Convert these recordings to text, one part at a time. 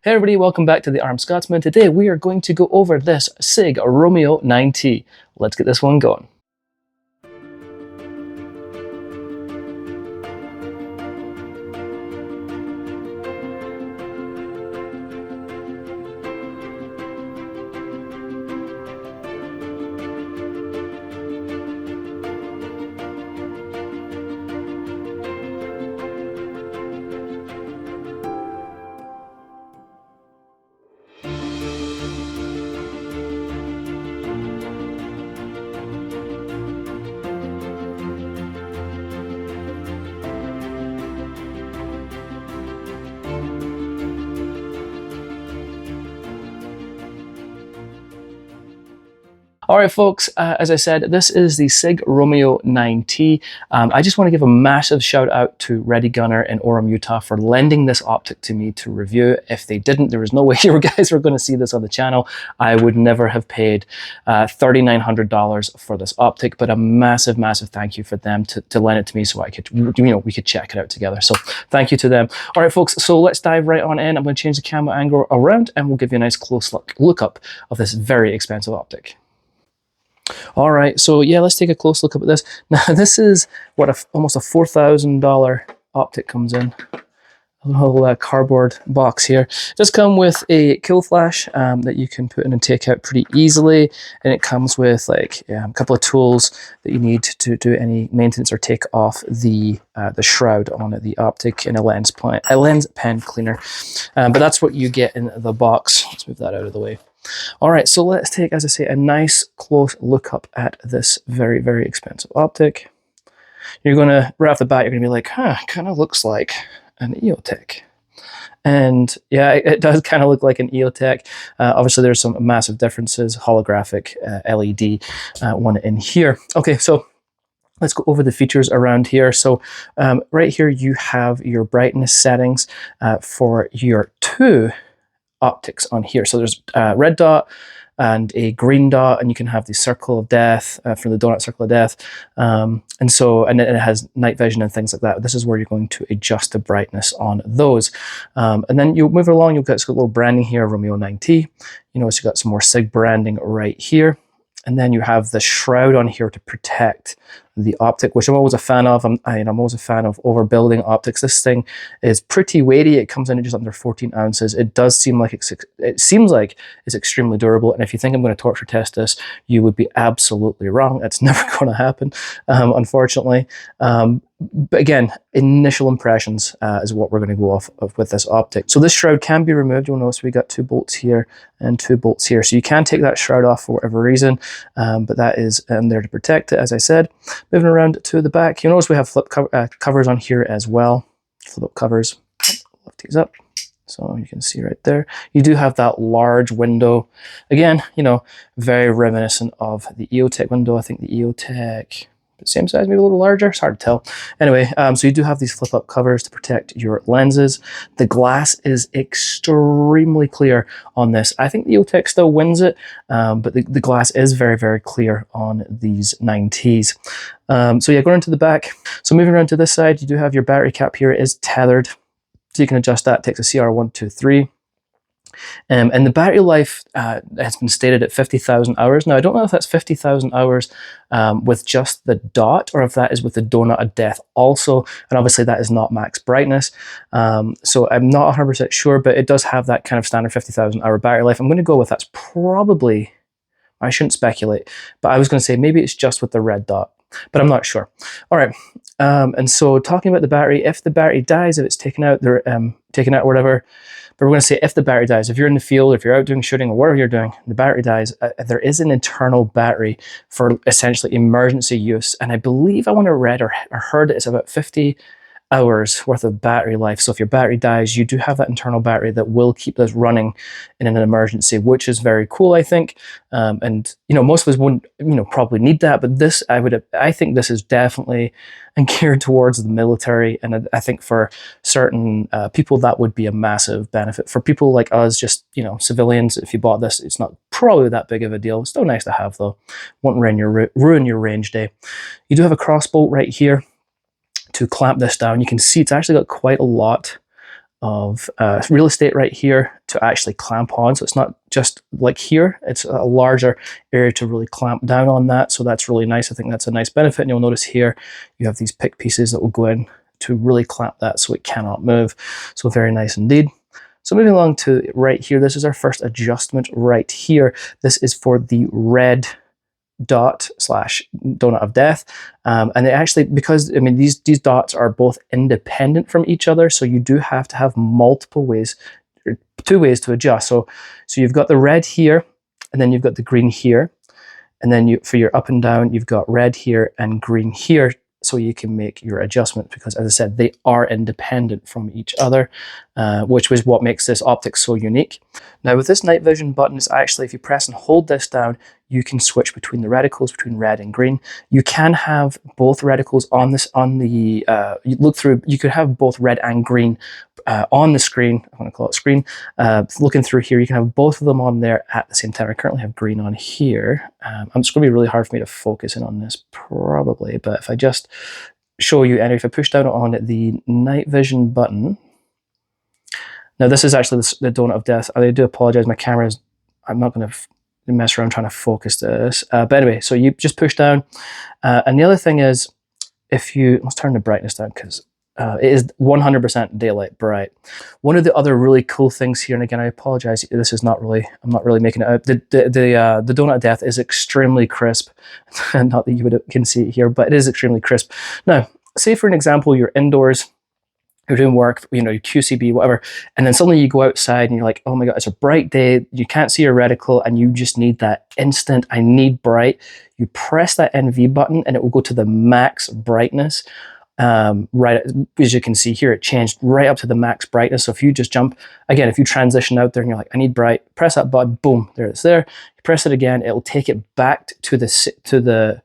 Hey everybody, welcome back to the Armed Scotsman. Today we are going to go over this Sig Romeo 9T. Let's get this one going. All right, folks, as I said, this is the Sig Romeo 9T. I just want to give a massive shout out to Reticle in Orem, Utah for lending this optic to me to review. If they didn't, there was no way you guys were going to see this on the channel. I would never have paid $3,900 for this optic, but a massive, massive thank you for them to lend it to me so I could, we could check it out together. So thank you to them. All right, folks, so let's dive right on in. I'm going to change the camera angle around and we'll give you a nice close look up of this very expensive optic. All right, so yeah, let's take a close look at this. Now, this is what almost a $4,000 optic comes in. A little cardboard box here. It does come with a kill flash that you can put in and take out pretty easily, and it comes with like a couple of tools that you need to do any maintenance or take off the shroud on the optic, and a lens pen cleaner. But that's what you get in the box. Let's move that out of the way. All right, so let's take, as I say, a nice close look up at this very, very expensive optic. You're going to, right off the bat, you're going to be like, huh, kind of looks like an EOTech. And yeah, it does kind of look like an EOTech. Obviously, there's some massive differences, holographic LED one in here. Okay, so let's go over the features around here. So right here, you have your brightness settings for your two optics on here. So there's a red dot and a green dot, and you can have the circle of death for the donut circle of death. And it has night vision and things like that. This is where you're going to adjust the brightness on those. And then you move along, you've got a little branding here, Romeo 9T. You notice you've got some more Sig branding right here. And then you have the shroud on here to protect the optic, which I'm always a fan of. I'm always a fan of overbuilding optics. This thing is pretty weighty. It comes in at just under 14 ounces. It does seem like it seems like it's extremely durable. And if you think I'm going to torture test this, you would be absolutely wrong. That's never going to happen, unfortunately. But again, initial impressions is what we're going to go off of with this optic. So this shroud can be removed. You'll notice we got 2 bolts here and 2 bolts here. So you can take that shroud off for whatever reason, but that is there to protect it, as I said. Moving around to the back, you'll notice we have flip covers on here as well. Flip up covers. Lift these up. So you can see right there. You do have that large window. Again, very reminiscent of the EOTech window. I think the EOTech, same size, maybe a little larger. It's hard to tell. Anyway, so you do have these flip-up covers to protect your lenses. The glass is extremely clear on this. I think the EOTech still wins it, but the glass is very, very clear on these 9Ts. So yeah, going into the back. So moving around to this side, you do have your battery cap here. It is tethered, so you can adjust that. It takes a CR123. And the battery life has been stated at 50,000 hours. Now, I don't know if that's 50,000 hours with just the dot, or if that is with the donut of death also. And obviously that is not max brightness. So I'm not 100% sure, but it does have that kind of standard 50,000 hour battery life. I'm going to go with that's probably, I shouldn't speculate, but I was going to say maybe it's just with the red dot, but I'm not sure. All right. And so talking about the battery, if the battery dies, if it's taken out, or whatever, but we're going to say if the battery dies, if you're in the field, if you're out doing shooting or whatever you're doing, the battery dies, there is an internal battery for essentially emergency use. And I believe I read or heard it's about 50 hours worth of battery life. So if your battery dies, you do have that internal battery that will keep this running in an emergency, which is very cool, I think. And most of us wouldn't, probably need that, but this, I think this is definitely geared towards the military, and I think for certain people that would be a massive benefit. For people like us, just civilians, if you bought this, it's not probably that big of a deal. It's still nice to have though. Won't ruin your range day. You do have a cross bolt right here to clamp this down. You can see it's actually got quite a lot real estate right here to actually clamp on. So it's not just like here, it's a larger area to really clamp down on that. So that's really nice. I think that's a nice benefit. And you'll notice here, you have these pick pieces that will go in to really clamp that so it cannot move. So very nice indeed. So moving along to right here, this is our first adjustment right here. This is for the red dot / donut of death, and they actually, because I mean these dots are both independent from each other, so you do have to have multiple ways, or 2 ways to adjust. So you've got the red here, and then you've got the green here, and then for your up and down, you've got red here and green here, so you can make your adjustment, because as I said, they are independent from each other, which was what makes this optic so unique. Now with this night vision button, it's actually, if you press and hold this down, you can switch between the reticles, between red and green. You can have both reticles on this, you look through, you could have both red and green on the screen. I want to call it screen. Looking through here, you can have both of them on there at the same time. I currently have green on here. It's going to be really hard for me to focus in on this probably, but if I just show you, and if I push down on the night vision button, now this is actually the donut of death. I do apologize, my camera is, I'm not going to mess around trying to focus this. But anyway, so you just push down. And the other thing is, if you, let's turn the brightness down, because it is 100% daylight bright. One of the other really cool things here, and again, I apologize, this is not really, I'm not really making it out. The donut of death is extremely crisp. Not that you can see it here, but it is extremely crisp. Now, say for an example, you're indoors, you're doing work, you know, your QCB, whatever, and then suddenly you go outside and you're like, oh my God, it's a bright day, you can't see your reticle, and you just need that instant, I need bright. You press that NV button and it will go to the max brightness. Right, as you can see here, it changed right up to the max brightness. So if you just jump, again, if you transition out there and you're like, I need bright, press that button, boom, there it's there. You press it again, it'll take it back to the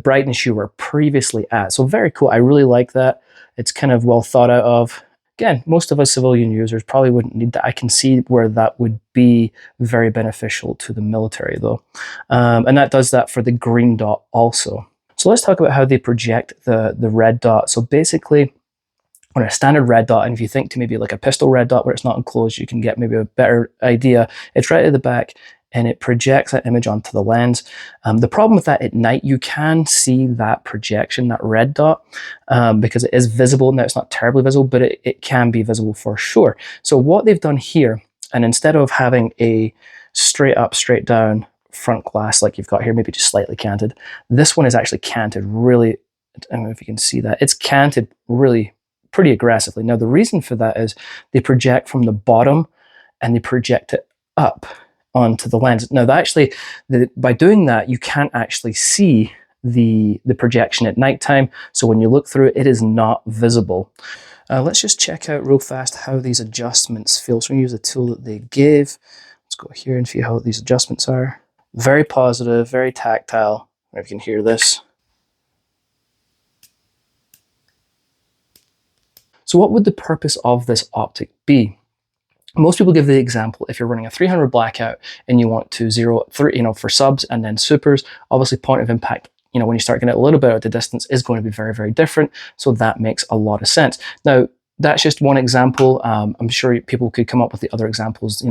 brightness you were previously at. So very cool. I really like that. It's kind of well thought out of. Again, most of us civilian users probably wouldn't need that. I can see where that would be very beneficial to the military though. And that does that for the green dot also. So let's talk about how they project the red dot. So basically, on a standard red dot, and if you think to maybe like a pistol red dot where it's not enclosed, you can get maybe a better idea. It's right at the back, and it projects that image onto the lens. The problem with that, at night, you can see that projection, that red dot, because it is visible. Now, it's not terribly visible, but it can be visible for sure. So what they've done here, and instead of having a straight up, straight down front glass like you've got here, maybe just slightly canted, this one is actually canted really, I don't know if you can see that, it's canted really pretty aggressively. Now, the reason for that is they project from the bottom and they project it up onto the lens. Now, actually, by doing that, you can't actually see the projection at nighttime. So when you look through it, it is not visible. Let's just check out real fast how these adjustments feel. So I'm going to use the tool that they gave. Let's go here and see how these adjustments are. Very positive, very tactile. I don't know if you can hear this. So what would the purpose of this optic be? Most people give the example, if you're running a 300 blackout and you want to zero, for subs and then supers, obviously point of impact, when you start getting a little bit out of the distance, is going to be very, very different. So that makes a lot of sense. Now, that's just one example. I'm sure people could come up with the other examples,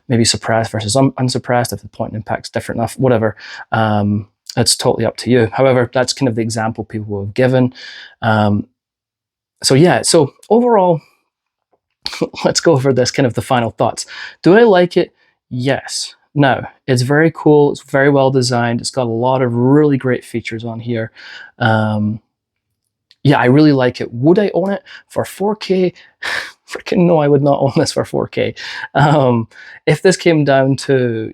maybe suppressed versus unsuppressed, if the point of impact's different enough, whatever. It's totally up to you. However, that's kind of the example people have given. So yeah, so overall, let's go over this, kind of the final thoughts. Do I like it? Yes. No, it's very cool. It's very well designed. It's got a lot of really great features on here. Yeah, I really like it. Would I own it for 4K? Freaking no, I would not own this for 4K. If this came down to,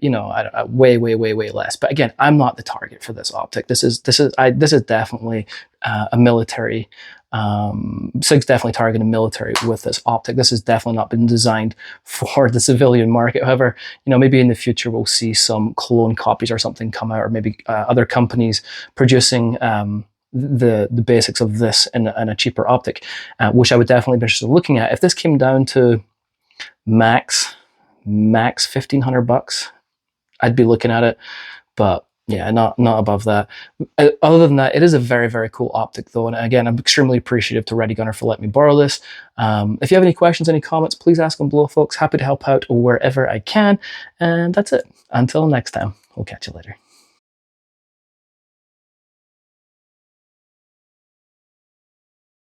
way, way, way, way less. But again, I'm not the target for this optic. This is definitely a military. Sig's definitely targeting military with this optic. This has definitely not been designed for the civilian market. However, maybe in the future we'll see some clone copies or something come out, or maybe other companies producing the basics of this in a cheaper optic, which I would definitely be interested in looking at. If this came down to max $1,500, I'd be looking at it. But Yeah, not above that. Other than that, it is a very, very cool optic though. And again, I'm extremely appreciative to Ready Gunner for letting me borrow this. If you have any questions, any comments, please ask them below, folks. Happy to help out wherever I can. And that's it. Until next time, we'll catch you later.